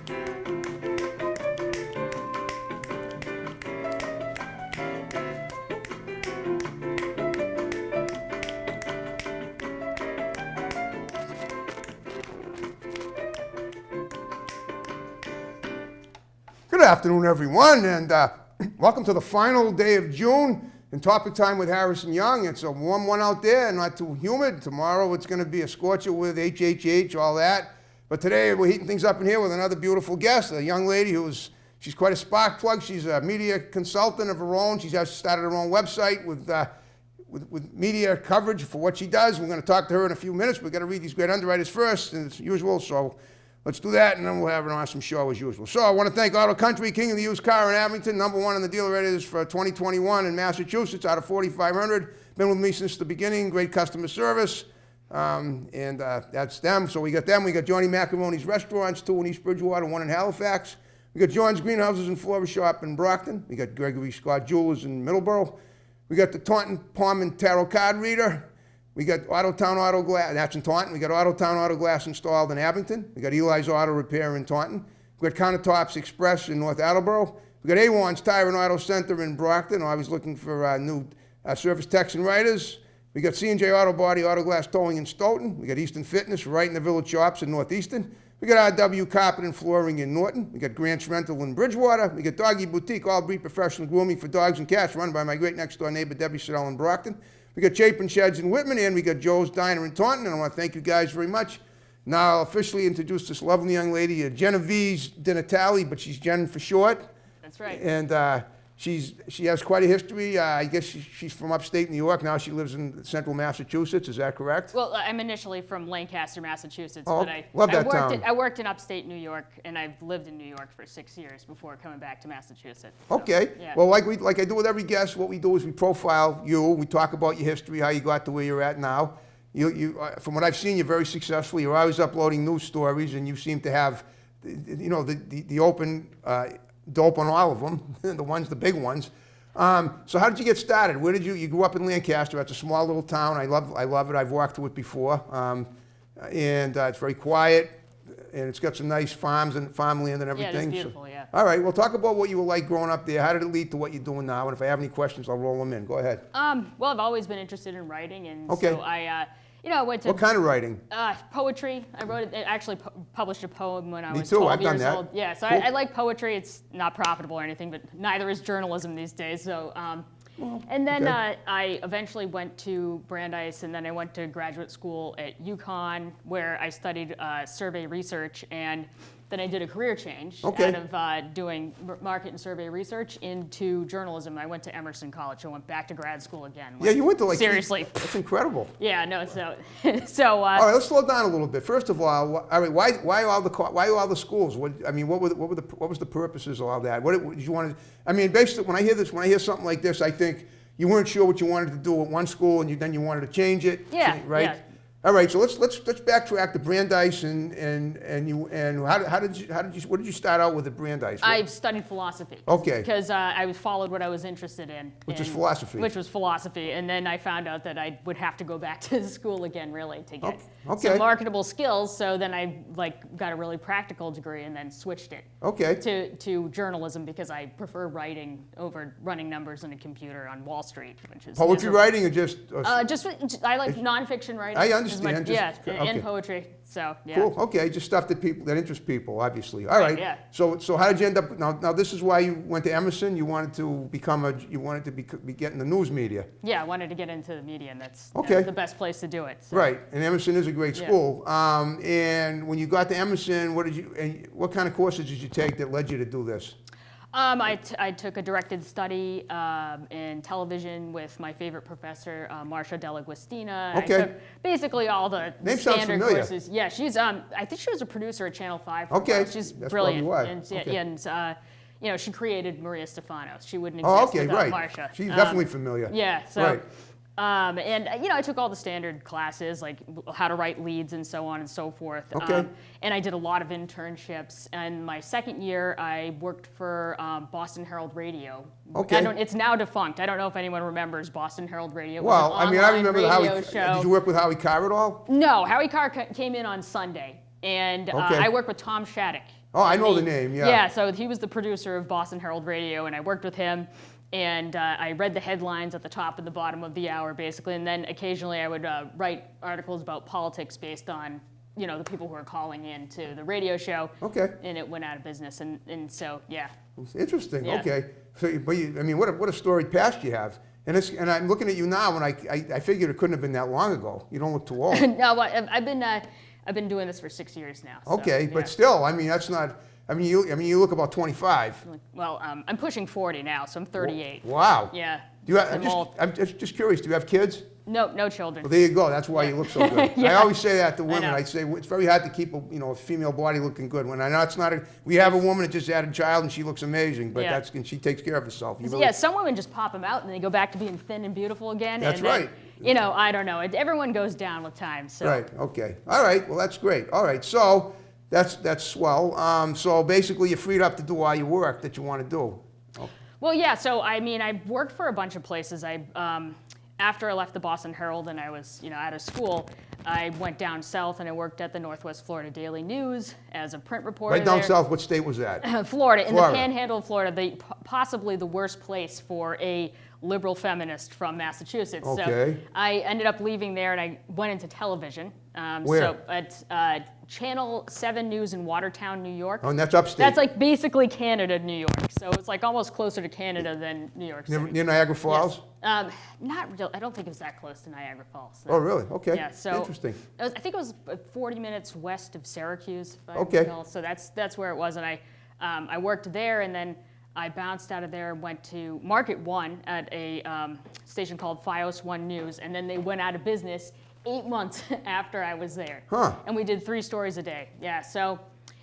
Good afternoon, everyone, and welcome to the final day of June in Topic Time with Harrison Young. It's a warm one out there, not too humid. Tomorrow it's going to be a scorcher with HHH, all that. But today we're heating things up in here with another beautiful guest, a young lady she's quite a spark plug. She's a media consultant of her own. She's actually started her own website with media coverage for what she does. We're going to talk to her in a few minutes. We've got to read these great underwriters first, as usual, so let's do that, and then we'll have an awesome show as usual. So I want to thank Auto Country, king of the used car in Abington, #1 in the dealer ratings for 2021 in Massachusetts out of 4,500. Been with me since the beginning, great customer service, and that's them. So we got them. We got Johnny Macaroni's Restaurants, 2 in East Bridgewater, 1 in Halifax. We got John's Greenhouses and Florist Shop in Brockton. We got Gregory Scott Jewelers in Middleborough. We got the Taunton Palm and Tarot Card Reader. We got Towne Auto Glass, that's in Taunton. We got Towne Auto Glass installed in Abington. We got Eli's Auto Repair in Taunton. We got Countertops Express in North Attleboro. We got A1's Tire and Auto Center in Brockton, always looking for new service techs and writers. We got C&J Auto Body, Auto Glass Towing in Stoughton. We got Easton Fitness right in the Village Shops in North Easton. We got RW Carpet and Flooring in Norton. We got Grant's Rental in Bridgewater. We got Doggie Boutique, all breed professional grooming for dogs and cats, run by my great next door neighbor Debbie Siddell in Brockton. We got Chapin Sheds in Whitman, and we got Joe's Diner in Taunton, and I want to thank you guys very much. Now I'll officially introduce this lovely young lady, Genevieve DiNatale, but she's Jen for short. That's right. And she has quite a history. I guess she's from upstate New York. Now she lives in central Massachusetts. Is that correct? Well, I'm initially from Lancaster, Massachusetts, but I worked in upstate New York, and I've lived in New York for 6 years before coming back to Massachusetts. So, okay. Yeah. Well, like I do with every guest, what we do is we profile you. We talk about your history, how you got to where you're at now. From what I've seen, you're very successful. You're always uploading news stories, and you seem to have, the open dope on all of them, the big ones. So how did you get started? Where did you grew up in Lancaster? It's a small little town. I love it. I've walked through it before. And it's very quiet, and it's got some nice farms and farmland and everything. Yeah, it's beautiful, yeah. All right, well, talk about what you were like growing up there. How did it lead to what you're doing now? And if I have any questions, I'll roll them in. Go ahead. Well, I've always been interested in writing, and okay. So I went to... What kind of writing? Poetry. I actually published a poem when I was 12 years done that. old. Yeah, so cool. I like poetry. It's not profitable or anything, but neither is journalism these days. So, and then I eventually went to Brandeis, and then I went to graduate school at UConn, where I studied survey research, and then I did a career change out of doing market and survey research into journalism. I went to Emerson College. I went back to grad school again. Yeah, you went to seriously. That's incredible. Yeah, no, so all right, let's slow down a little bit. First of all, why all the schools? What was the purposes of all that? What did you want to? I mean, basically, when I hear something like this, I think you weren't sure what you wanted to do at one school, and then you wanted to change it. Yeah, right. Yeah. All right, so let's backtrack to Brandeis and what did you start out with at Brandeis? I studied philosophy. Okay. Because I followed what I was interested in. Which was philosophy. Which was philosophy, and then I found out that I would have to go back to school again, really, to get some marketable skills. So then I got a really practical degree, and then switched it. To journalism, because I prefer writing over running numbers in a computer on Wall Street, which is poetry writing or just I like nonfiction writing. I understand. And poetry. So yeah. Cool. Okay, just stuff that interests people, obviously. All right. Yeah. So how did you end up? Now this is why you went to Emerson. You wanted to be getting the news media. Yeah, I wanted to get into the media, and that's the best place to do it. So. Right, and Emerson is a great school. And when you got to Emerson, what kind of courses did you take that led you to do this? I took a directed study in television with my favorite professor, Marcia Dell'Agostina. Okay. I took basically all the standard courses. Yeah, she's I think she was a producer at Channel 5. Okay. She's That's brilliant. Probably why. And she created Maria Stefanos. She wouldn't exist without Marcia. She's definitely familiar. Yeah. So. Right. I took all the standard classes, like how to write leads and so on and so forth. Okay. And I did a lot of internships. And my second year, I worked for Boston Herald Radio. Okay. It's now defunct. I don't know if anyone remembers Boston Herald Radio. Well, I remember Howie show. Did you work with Howie Carr at all? No, Howie Carr came in on Sunday. And I worked with Tom Shattuck. Oh, I know the name, yeah. Yeah, so he was the producer of Boston Herald Radio, and I worked with him. And I read the headlines at the top and the bottom of the hour, basically. And then occasionally I would write articles about politics based on, the people who are calling in to the radio show. Okay. And it went out of business. And so, yeah. It's interesting. Yeah. Okay. So, but what a storied past you have. And I'm looking at you now, and I figured it couldn't have been that long ago. You don't look too old. No, I've been doing this for 6 years now. So, Okay, yeah. but still, that's not. You look about 25. Well, I'm pushing 40 now, so I'm 38. Wow. Yeah. I'm just curious. Do you have kids? No children. Well, there you go. That's why you look so good. Yeah. I always say that to women. know. I say it's very hard to keep a female body looking good. When I know it's not we have a woman that just had a child and she looks amazing, but Yeah. she takes care of herself. Yeah, some women just pop them out and they go back to being thin and beautiful again. That's and then, right. I don't know. Everyone goes down with time. So. Right. Okay. All right. Well, that's great. All right. So that's swell. So basically, you're freed up to do all your work that you want to do. Oh. Well, yeah. So I worked for a bunch of places. After I left the Boston Herald and I was out of school, I went down south and I worked at the Northwest Florida Daily News as a print reporter. Right down there. south. What state was that? Florida, in the Panhandle of Florida, possibly the worst place for a liberal feminist from Massachusetts. Okay. So I ended up leaving there and I went into television. Where? So at Channel 7 News in Watertown, New York. Oh, and that's upstate. That's like basically Canada, New York. So it's like almost closer to Canada than New York City. Near Niagara Falls? Yes. Not real. I don't think it was that close to Niagara Falls. So. Oh, really? Okay. Yeah. So interesting. I think it was 40 minutes west of Syracuse. If I Okay. recall. So that's where it was, and I worked there, and then I bounced out of there and went to Market One at a station called Fios One News, and then they went out of business 8 months after I was there. Huh. And we did 3 stories a day. Yeah. So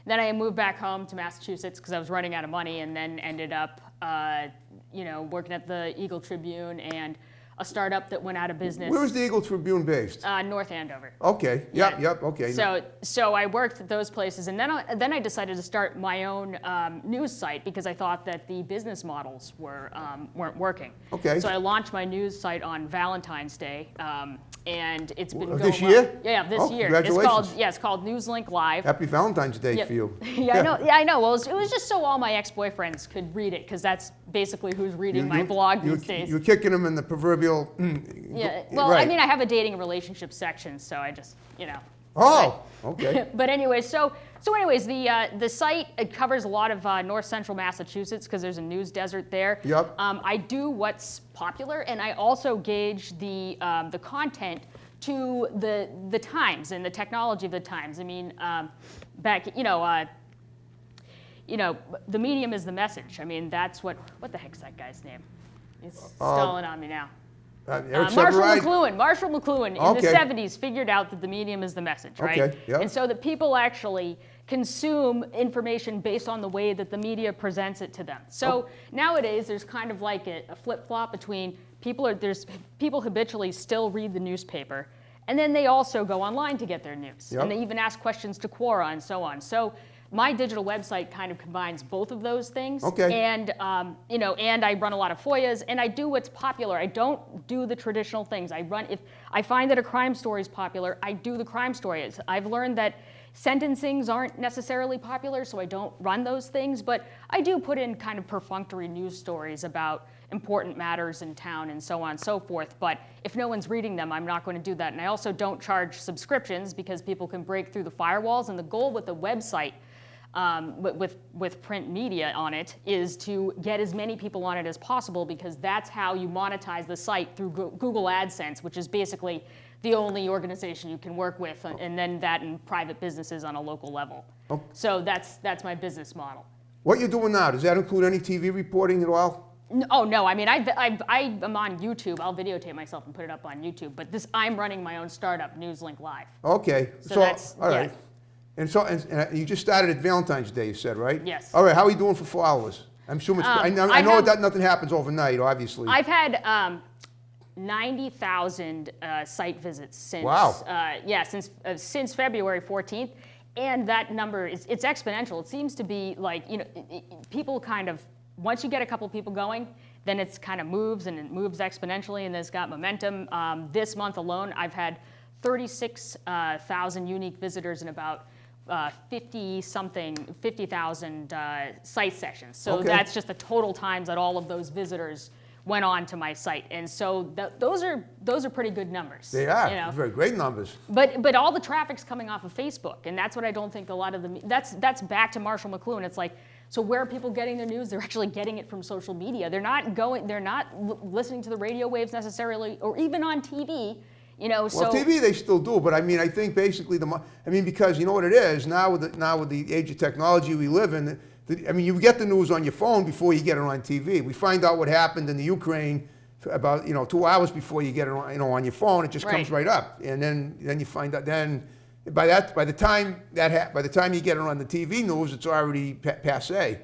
then I moved back home to Massachusetts because I was running out of money, and then ended up, working at the Eagle Tribune and a startup that went out of business. Where was the Eagle Tribune based? North Andover. Okay. Yeah. Yep. Okay. So I worked at those places, and then I decided to start my own news site because I thought that the business models weren't working. Okay. So I launched my news site on Valentine's Day, and it's been going this well. year? Yeah, this Oh, year. congratulations. It's called Newslink Live. Happy Valentine's Day Yep. for you. Yeah, I know. Yeah, I know. Well, it was just so all my ex-boyfriends could read it, because that's basically who's reading my blog these days. You're kicking them in the proverbial. Yeah. Well, right. I have a dating and relationship section, so I just, Oh, okay. But anyways, anyways, the site, it covers a lot of north central Massachusetts because there's a news desert there. Yep. I do what's popular, and I also gauge the content to the times and the technology of the times. I mean, the medium is the message. I mean, that's what the heck's that guy's name? He's stalling on me now. Eric Marshall Severide? McLuhan in Okay. the 70s figured out that the medium is the message, right? Okay, yeah. And so that people actually consume information based on the way that the media presents it to them. So nowadays there's kind of like a flip-flop between people habitually still read the newspaper, and then they also go online to get their news. Yep. And they even ask questions to Quora and so on. So my digital website kind of combines both of those things. Okay. And and I run a lot of FOIAs, and I do what's popular. I don't do the traditional things. If I find that a crime story is popular, I do the crime stories. I've learned that sentencings aren't necessarily popular, so I don't run those things, but I do put in kind of perfunctory news stories about important matters in town and so on and so forth. But if no one's reading them, I'm not going to do that. And I also don't charge subscriptions because people can break through the firewalls. And the goal with the website, with print media on it, is to get as many people on it as possible, because that's how you monetize the site through Google AdSense, which is basically the only organization you can work with, and then that in private businesses on a local level. Oh. So that's my business model. What you're doing now, does that include any TV reporting at all? Oh no! I mean, I'm on YouTube. I'll videotape myself and put it up on YouTube. But I'm running my own startup, Newslink Live. Okay. So that's all right. yeah. And so, and you just started at Valentine's Day, you said, right? Yes. All right. How are you doing for followers? I'm assuming I know that nothing happens overnight, obviously. I've had 90,000 site visits since. Wow. Since February 14th, and that number it's exponential. It seems to be like people kind of, once you get a couple people going, then it's kind of moves, and it moves exponentially, and it's got momentum. This month alone, I've had 36,000 unique visitors and about 50,000 site sessions. So Okay. that's just the total times that all of those visitors went on to my site, and so those are pretty good numbers. They are. You know? Very great numbers. But all the traffic's coming off of Facebook, and that's what I don't think a lot of that's back to Marshall McLuhan. It's like, so where are people getting their news? They're actually getting it from social media. They're not listening to the radio waves necessarily, or even on TV. You know, Well, TV they still do, but I mean, I think basically because you know what it is now with the age of technology we live in. I mean, you get the news on your phone before you get it on TV. We find out what happened in the Ukraine about 2 hours before you get it on your phone. It just comes right up, and then you find out. Then by the time you get it on the TV news, it's already passé.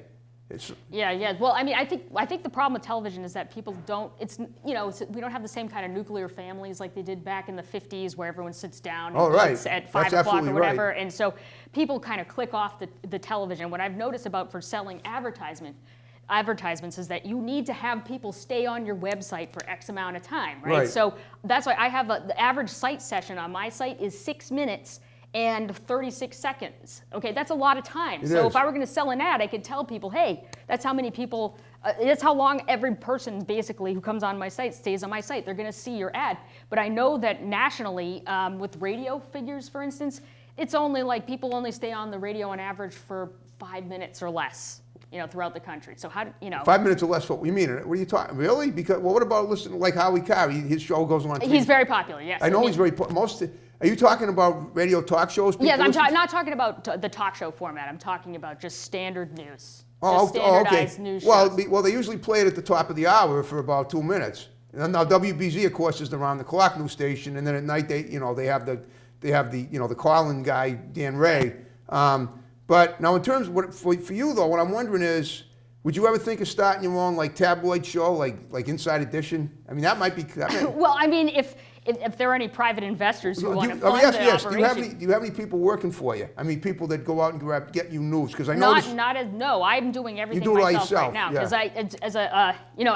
Yeah. Well, I mean, I think the problem with television is that people don't. We don't have the same kind of nuclear families like they did back in the 50s, where everyone sits down and eats at 5 o'clock or whatever. Right. And so people kind of click off the television. What I've noticed for selling advertisements is that you need to have people stay on your website for X amount of time, right? So that's why I have the average site session on my site is 6 minutes and 36 seconds. Okay, that's a lot of time. If I were going to sell an ad, I could tell people, hey, that's how many people, that's how long every person basically who comes on my site stays on my site. They're going to see your ad. But I know that nationally, with radio figures, for instance, it's only like people only stay on the radio on average for 5 minutes or less, throughout the country. So 5 minutes or less, what you mean? What are you talking, really? Because, well, what about listening, like Howie Carr? His show goes on TV. He's very popular, yes. I know he's very, are you talking about radio talk shows? Yes, I'm not talking about the talk show format. I'm talking about just standard news. Standardized news shows. Well, they usually play it at the top of the hour for about 2 minutes. And now WBZ, of course, is the round-the-clock news station, and then at night they have the call-in guy Dan Ray. But now, in terms of for you though, what I'm wondering is, would you ever think of starting your own tabloid show, like Inside Edition? I mean, that might be. Well, I mean, if there are any private investors who want to fund yes. operation. Do you have any people working for you? I mean, people that go out and get you news, because I know No, I'm doing everything myself right now. Because I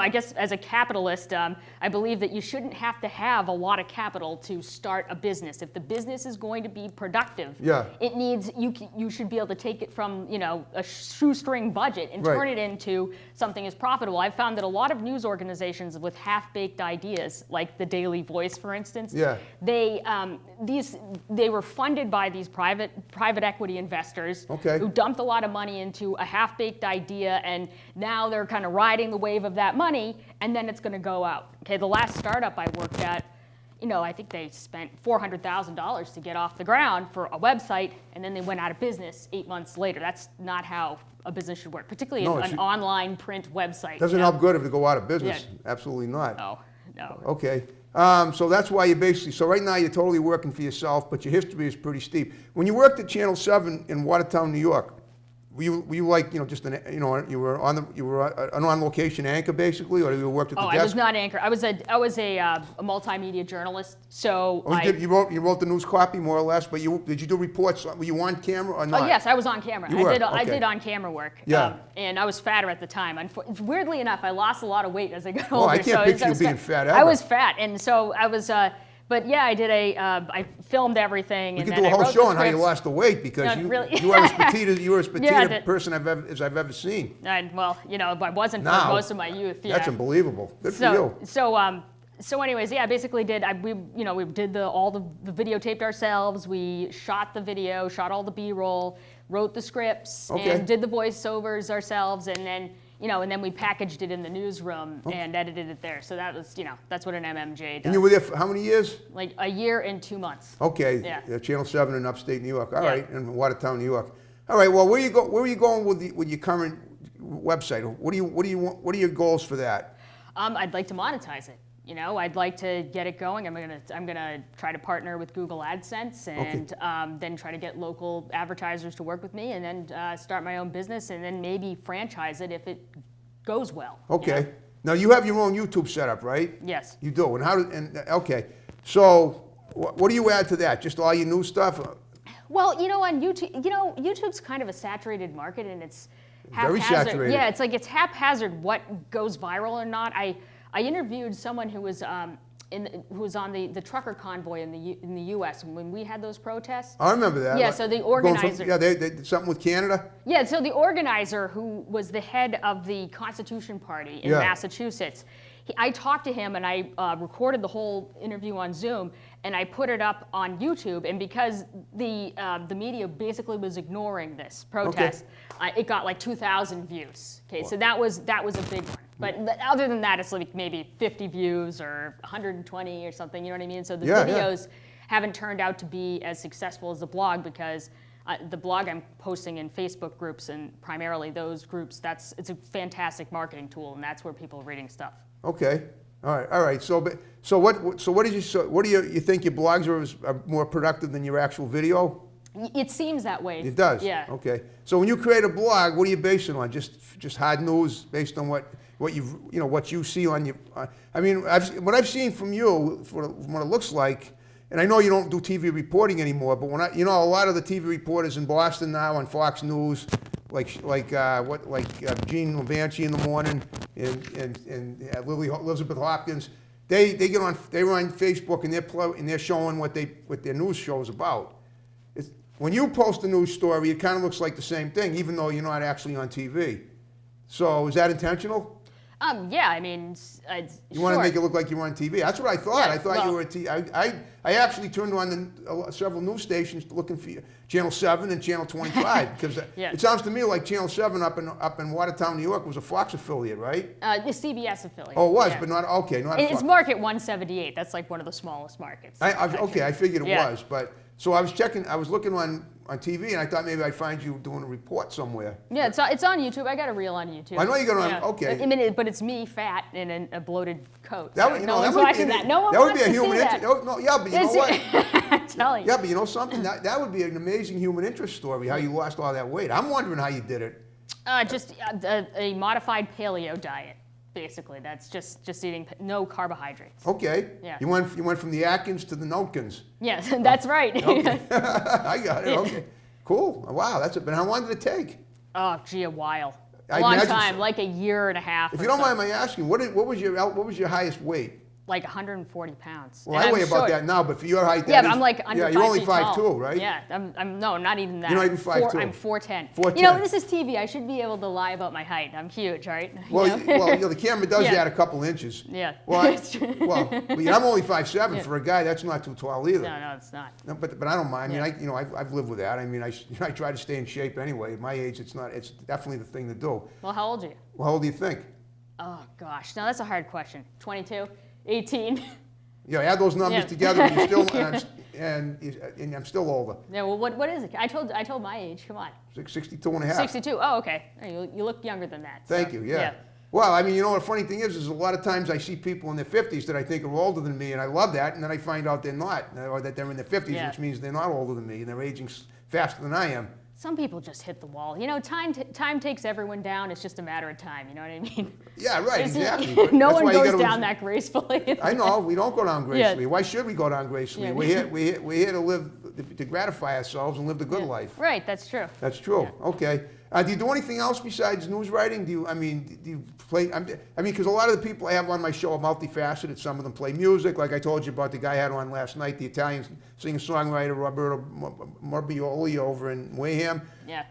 guess as a capitalist, I believe that you shouldn't have to have a lot of capital to start a business. If the business is going to be productive, it needs you should be able to take it from a shoestring budget and turn it into something as profitable. I've found that a lot of news organizations with half-baked ideas, like the Daily Voice, for instance, they were funded by these private equity investors who dumped a lot of money into a half-baked idea, and now they're kind of riding the wave of that money, and then it's going to go out. Okay, the last startup I worked at, I think they spent $400,000 to get off the ground for a website, and then they went out of business 8 months later. That's not how a business should work, particularly an online print website. Doesn't help good if they go out of business. Yeah. Absolutely not. No. Okay. So that's why so right now you're totally working for yourself, but your history is pretty steep. When you worked at Channel 7 in Watertown, New York, were you like, just you were an on-location anchor basically, or you worked at the desk? I was not anchor. I was a multimedia journalist. So you wrote the news copy more or less, but did you do reports? Were you on camera or not? Oh yes, I was on camera. I did on camera work. Yeah. And I was fatter at the time. Weirdly enough, I lost a lot of weight as I got older. I can't picture you being fat ever. I was fat, and so I was. But yeah, I did I filmed everything. We and could do a whole show on how you lost the weight, because you were as petite a person as I've ever seen. I wasn't for most of my youth. Yeah. That's unbelievable. Good for you. So anyways, yeah, I basically did. We did all the videotaped ourselves. We shot the video, shot all the B-roll, wrote the scripts, and did the voiceovers ourselves, and then. And then we packaged it in the newsroom and edited it there. So that was, that's what an MMJ does. And you were there for how many years? Like a year and 2 months. Okay. Yeah. Channel 7 in upstate New York. All right, in Watertown, New York. All right. Well, where are you going with your current website? What are your goals for that? I'd like to monetize it. I'd like to get it going. I'm gonna try to partner with Google AdSense and then try to get local advertisers to work with me, and then start my own business, and then maybe franchise it if it goes well. Okay. Now you have your own YouTube setup, right? Yes. You do. Okay. So what do you add to that? Just all your new stuff? Well, on YouTube, YouTube's kind of a saturated market, and it's haphazard. Very saturated. Yeah, it's haphazard what goes viral or not. I interviewed someone who was who was on the trucker convoy in the U.S. when we had those protests. I remember that. Yeah, so the organizer. They did something with Canada? Yeah, so the organizer, who was the head of the Constitution Party in Massachusetts, I talked to him and I recorded the whole interview on Zoom and I put it up on YouTube. And because the media basically was ignoring this protest, it got like 2,000 views. Okay, so that was a big one. But other than that, it's like maybe 50 views or 120 or something. You know what I mean? So the videos haven't turned out to be as successful as the blog because the blog I'm posting in Facebook groups and primarily those groups. It's a fantastic marketing tool, and that's where people are reading stuff. Okay. All right. So what do you think your blogs are more productive than your actual video? It seems that way. It does. Yeah. Okay. So when you create a blog, what do you base it on? Just hard news based on what you see on your. I mean, what I've seen from you, from what it looks like, and I know you don't do TV reporting anymore, but a lot of the TV reporters in Boston now on Fox News, like Gene Levanchi in the morning and Elizabeth Hopkins, they were on Facebook and they're showing what their news show is about. When you post a news story, it kind of looks like the same thing, even though you're not actually on TV. So is that intentional? Yeah, I mean, you want to make it look like you were on TV. That's what I thought. Yeah, I thought you were at TV. I actually turned on several news stations looking for you, Channel 7 and Channel 25, because it sounds to me like Channel 7 up in Watertown, New York was a Fox affiliate, right? The CBS affiliate. Oh, it was, but not Fox. It's market 178. That's like one of the smallest markets. I figured it was, but so I was looking on TV, and I thought maybe I'd find you doing a report somewhere. Yeah, it's on YouTube. I got a reel on YouTube. I know you got it on. Okay. I mean, but it's me, fat, in a bloated coat. No one's watching that. No one wants to see that. No, yeah, but you know what? I'm telling you. Yeah, but you know something? That would be an amazing human interest story. How you lost all that weight. I'm wondering how you did it. Just a modified paleo diet. Basically, that's just eating no carbohydrates. Okay. Yeah. You went from the Atkins to the Notkins. Yes, that's right. Okay. I got it. Okay. Cool. Wow, that's it. But how long did it take? Oh, gee, a while. I Long imagine time, so. like a year and a half. If you don't mind my asking, what was your highest weight? Like 140 pounds. Well, I weigh about that now, but for your height, yeah, but I'm like under 5 you're only feet tall. 5'2", right? Yeah, I'm no, not even that. You're not even 5'2". I'm 4'10". 4'10". You know, this is TV. I should be able to lie about my height. I'm huge, right? Well, the camera does add a couple inches. Yeah. Well, I'm only 5'7". For a guy, that's not too tall either. No, it's not. No, but I don't mind. I mean, I've lived with that. I mean, I try to stay in shape anyway. At my age, it's definitely the thing to do. Well, how old are you? Well, how old do you think? Oh gosh, now that's a hard question. 22, 18. Yeah, add those numbers together, and you're still, and I'm still older. Yeah, well, what is it? I told my age. Come on. 62 and a half. 62. Oh, okay. You look younger than that. Thank you. Yeah. Well, I mean, you know, the funny thing is a lot of times I see people in their 50s that I think are older than me, and I love that, and then I find out they're not, or that they're in their 50s, which means they're not older than me, and they're aging faster than I am. Some people just hit the wall. You know, time takes everyone down. It's just a matter of time. You know what I mean? Yeah, right, exactly. No one goes down that gracefully. I know, we don't go down gracefully. Why should we go down gracefully? Yeah. We're here to live, to gratify ourselves and live the good life. Right, that's true. That's true. Yeah. Okay. Do you do anything else besides news writing? Do you play? I mean, because a lot of the people I have on my show are multifaceted. Some of them play music, like I told you about the guy I had on last night, the Italian singer-songwriter Roberto Morbioli over in Wareham. Yeah.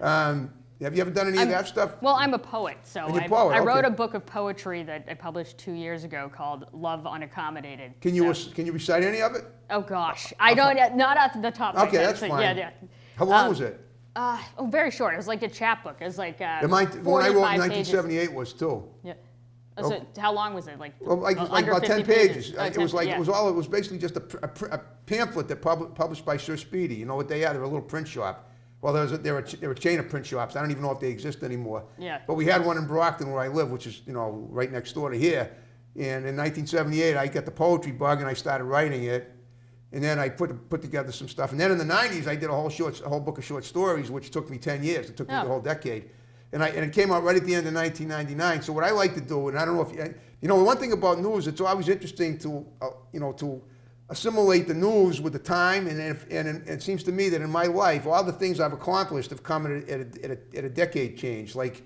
Have you ever done any of that stuff? Well, I'm a poet, so I wrote a book of poetry that I published 2 years ago called Love Unaccommodated. Can you recite any of it? Oh gosh, I don't. Not off the top of my head. Okay, that's fine. Yeah. How long was it? Very short. It was like a chapbook. It was like when I wrote in 1978 pages. was too. Yeah. So how long was it? Like about 10 pages. It was basically just a pamphlet that published by Sir Speedy. You know what they are? They're a little print shop. Well, they're a chain of print shops. I don't even know if they exist anymore. Yeah. But we had one in Brockton where I live, which is right next door to here. And in 1978, I got the poetry bug and I started writing it. And then I put together some stuff. And then in the 90s, I did a whole book of short stories, which took me 10 years. It took me the whole decade. And it came out right at the end of 1999. So what I like to do, and I don't know if one thing about news, it's always interesting to assimilate the news with the time. And it seems to me that in my life, all the things I've accomplished have come at a decade change. Like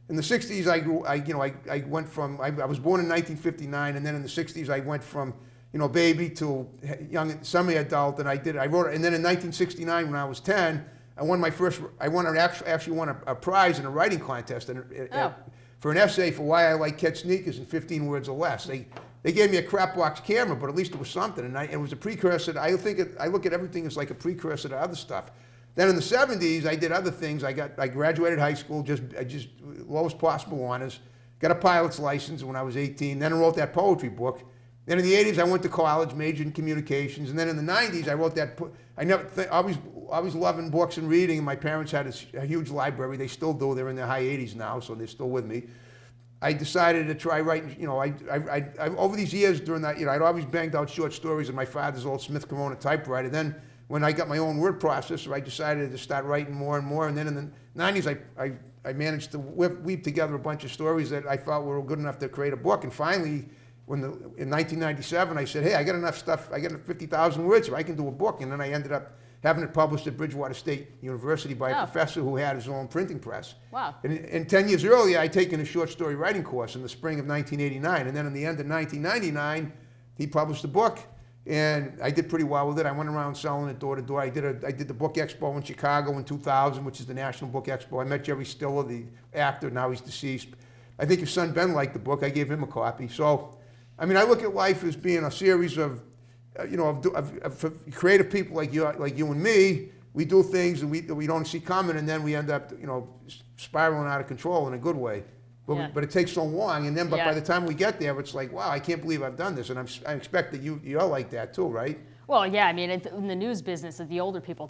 in the 60s, I was born in 1959, and then in the 60s, I went from baby to young semi-adult, and I wrote it. And then in 1969, when I was 10, I won actually won a prize in a writing contest for an essay for why I like kid sneakers in 15 words or less. They gave me a crap box camera, but at least it was something, and it was a precursor. I look at everything as like a precursor to other stuff. Then in the 70s, I did other things. I graduated high school, just lowest possible honors. Got a pilot's license when I was 18. Then I wrote that poetry book. Then in the 80s, I went to college, majored in communications. And then in the 90s, I wrote that. Always loving books and reading. And my parents had a huge library. They still do. They're in their high 80s now, so they're still with me. I decided to try writing. I over these years during that, I'd always banged out short stories on my father's old Smith Corona typewriter. Then when I got my own word processor, I decided to start writing more and more. And then in the 90s, I managed to weave together a bunch of stories that I thought were good enough to create a book. And finally, in 1997, I said, hey, I got enough stuff. I got 50,000 words here. I can do a book. And then I ended up having it published at Bridgewater State University by a professor who had his own printing press. Wow. And 10 years earlier, I'd taken a short story writing course in the spring of 1989. And then in the end of 1999, he published a book. And I did pretty well with it. I went around selling it door to door. I did the Book Expo in Chicago in 2000, which is the National Book Expo. I met Jerry Stiller, the actor. Now he's deceased. I think his son Ben liked the book. I gave him a copy. So, I mean, I look at life as being a series of, of creative people like you and me. We do things that we don't see coming, and then we end up, spiraling out of control in a good way. But it takes so long, and then by the time we get there, it's like, wow, I can't believe I've done this, and I expect that you're like that too, right? Well, yeah, I mean, in the news business, the older people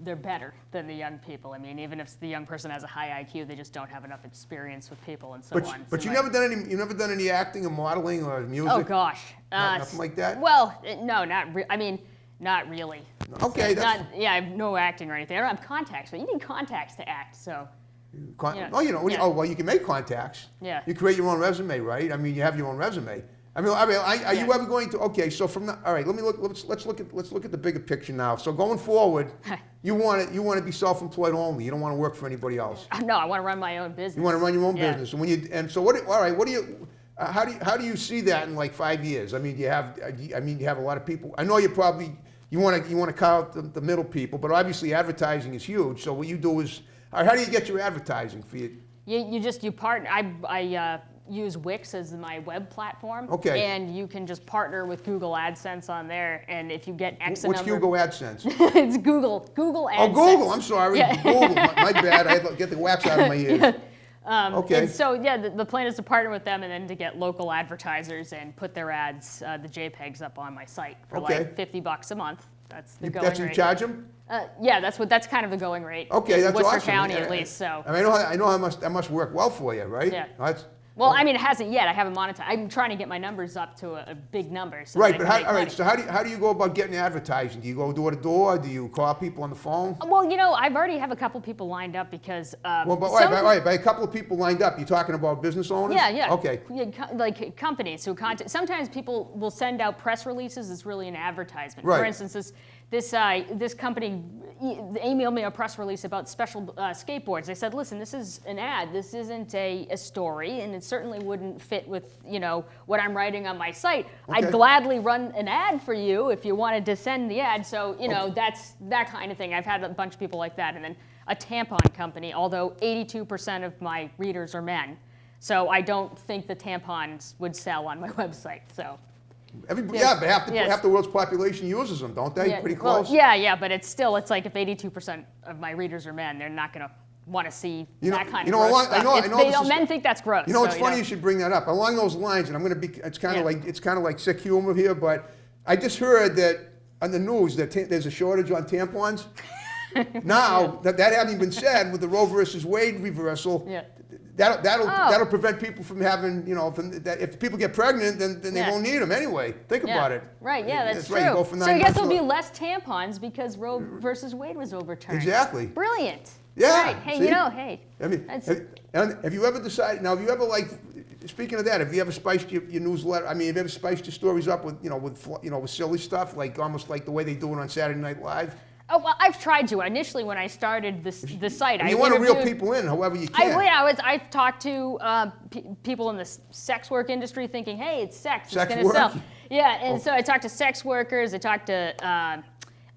they're better than the young people. I mean, even if the young person has a high IQ, they just don't have enough experience with people and so on. But you never done any acting or modeling or music? Oh gosh, nothing like that. Well, no, not really. Okay, I have no acting or anything. I don't have contacts, but you need contacts to act, so. Well, you can make contacts. Yeah. You create your own resume, right? I mean, you have your own resume. Are you ever going to? Okay, so all right, let's look at the bigger picture now. So going forward, you want to be self-employed only. You don't want to work for anybody else. No, I want to run my own business. You want to run your own business, and so how do you see that in like 5 years? I mean, you have a lot of people. I know you want to cut out the middle people, but obviously advertising is huge. So what you do is, how do you get your advertising for you? You partner. I use Wix as my web platform. Okay. And you can just partner with Google AdSense on there, and if you get X What's number. Google AdSense? It's Google AdSense. Oh, Google. I'm sorry. Yeah. Google. My bad. I had to get the wax out of my ears. Okay. And so the plan is to partner with them and then to get local advertisers and put their ads, the JPEGs, up on my site for like $50 a month. That's the going rate. That's what you charge them? Yeah, that's kind of the going rate. Okay, that's Worcester awesome. County at least. So. I mean, I know that must work well for you, right? Yeah. Well, I mean, it hasn't yet. I haven't monetized. I'm trying to get my numbers up to a big number. So right, but how do you go about getting advertising? Do you go door to door? Do you call people on the phone? Well, I've already have a couple people lined up because. By a couple of people lined up, you're talking about business owners? Yeah. Okay. Like companies who contact. Sometimes people will send out press releases. It's really an advertisement. Right. For instance, this company emailed me a press release about special skateboards. They said, listen, this is an ad. This isn't a story, and it certainly wouldn't fit with what I'm writing on my site. Okay. I'd gladly run an ad for you if you wanted to send the ad. So that's that kind of thing. I've had a bunch of people like that, and then a tampon company. Although 82% of my readers are men, so I don't think the tampons would sell on my website. So. Everybody, but half the world's population uses them, don't they? Yeah, pretty close. Well, but it's like if 82% of my readers are men, they're not going to want to see that kind of gross stuff. Men think that's gross. It's funny you should bring that up. Along those lines, and it's kind of like sick humor here, but I just heard that on the news that there's a shortage on tampons. Now that having been said, with the Roe versus Wade reversal. Yeah. That'll prevent people from having, if people get pregnant, then they won't need them anyway. Think about it. Right, that's true. Right. You go for 9 so I guess months there'll be less tampons because Roe versus Wade was overturned. Exactly. Brilliant. Yeah. Right. Hey, see? Hey. I mean, have you ever decided, now have you ever speaking of that, have you ever spiced your newsletter, have you ever spiced your stories up with, with silly stuff, like almost like the way they do it on Saturday Night Live? Oh, well, I've tried to. Initially, when I started the site, you want to reel people in however you can. I've talked to people in the sex work industry thinking, hey, it's sex, it's going to sell. Yeah, and so I talked to sex workers. I talked to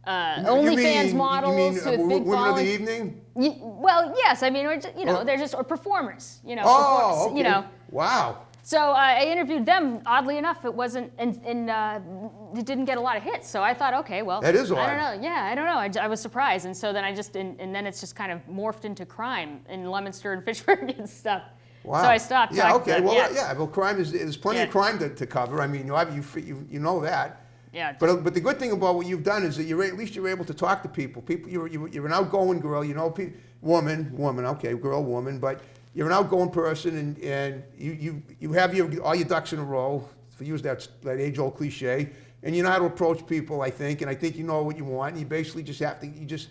OnlyFans models with big women of the following. evening? Well, yes. I mean, or, you know, they're just or performers. You know, Oh, okay. you know. Wow. So I interviewed them. Oddly enough, it wasn't, and it didn't get a lot of hits. So I thought, okay, well, that is odd. I don't know. Yeah, I don't know. I was surprised, and so then I just, and then it's just kind of morphed into crime in Leominster and Fitchburg and stuff. Wow. So I stopped. Yeah. talking Okay. to them. Well, yeah. Well, crime is there's plenty of Yeah. crime to cover. I mean, you know that. Yeah. But the good thing about what you've done is that at least you're able to talk to people. You're an outgoing girl. You know, woman. Okay, girl, woman. But you're an outgoing person, and you have all your ducks in a row. To use that age-old cliche, and you know how to approach people. I think you know what you want. And you basically just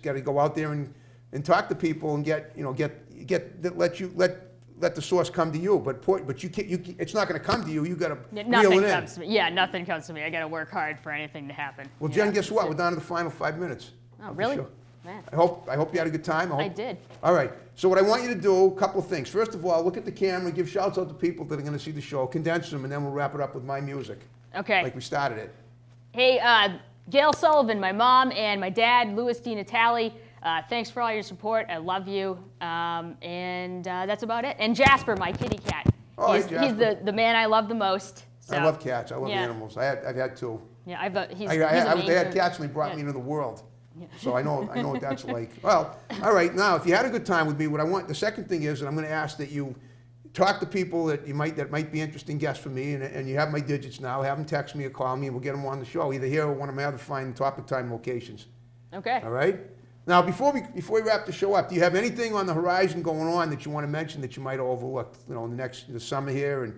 got to go out there and talk to people and let the source come to you. But you can't. It's not going to come to you. You got to reel it in. Comes to me. Yeah, nothing comes to me. I got to work hard for anything to happen. Well, Yeah. Jen, guess what? We're down to the final 5 minutes. Oh, of the really? show. Man. I hope you had a good time. I did. All right. So what I want you to do, a couple of things. First of all, look at the camera, give shouts out to people that are going to see the show, condense them, and then we'll wrap it up with my music, Okay. like we started it. Hey, Gail Sullivan, my mom, and my dad, Louis DiNatale. Thanks for all your support. I love you. And that's about it. And Jasper, my kitty cat. Oh, he's hey, Jasper. the man I love the most. So, I love cats. I love yeah. animals. I've had two. Yeah, he's They amazing. had cats when they brought me into the world. So I know what that's like. Well, all right. Now, if you had a good time with me, the second thing is that I'm going to ask that you talk to people that might be interesting guests for me, and you have my digits now. Have them text me or call me, and we'll get them on the show, either here or one of my other fine topic time locations. Okay. All right. Now, before we wrap the show up, do you have anything on the horizon going on that you want to mention that you might have overlooked? You know, in the summer here, and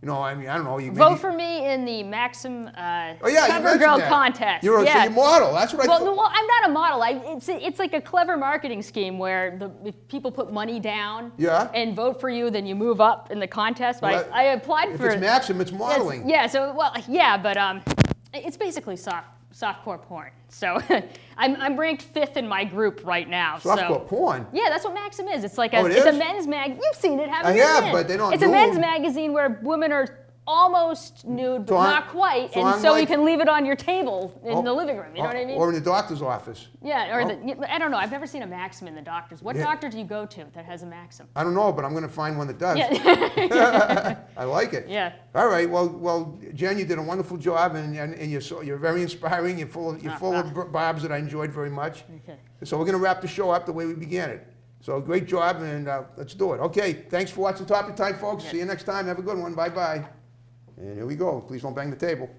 you know, I mean, I don't know. Vote for me in the Maxim you Cover mentioned Girl that. contest. So yeah. you model. That's what I thought. Well, I'm not a model. It's like a clever marketing scheme where if people put money down and vote for you, then you move up in the contest. But Well, I applied for. If it's Maxim, it's modeling. But it's basically softcore porn. So I'm ranked 5th in my group right now. Softcore porn? Yeah, that's what Maxim is. It's like it it's a is? men's mag. You've seen it, haven't I you? have, but they don't It's a men's nude. magazine where women are almost nude, but So not quite, so and I'm so you like- can leave it on your table in the living room. You know what I mean? Or in the doctor's office. Yeah, or I don't know. I've never seen a Maxim in the doctor's. What doctor do you go to that has a Maxim? I don't know, but I'm going to find one that does. Yeah. I like it. Yeah. All right. Well, Jen, you did a wonderful job, and you're very inspiring. You're full of barbs that I enjoyed very much. Okay. So we're going to wrap the show up the way we began it. So great job, and let's do it. Okay. Thanks for watching Topic Time, folks. See you next time. Have a good one. Bye-bye. And here we go. Please don't bang the table.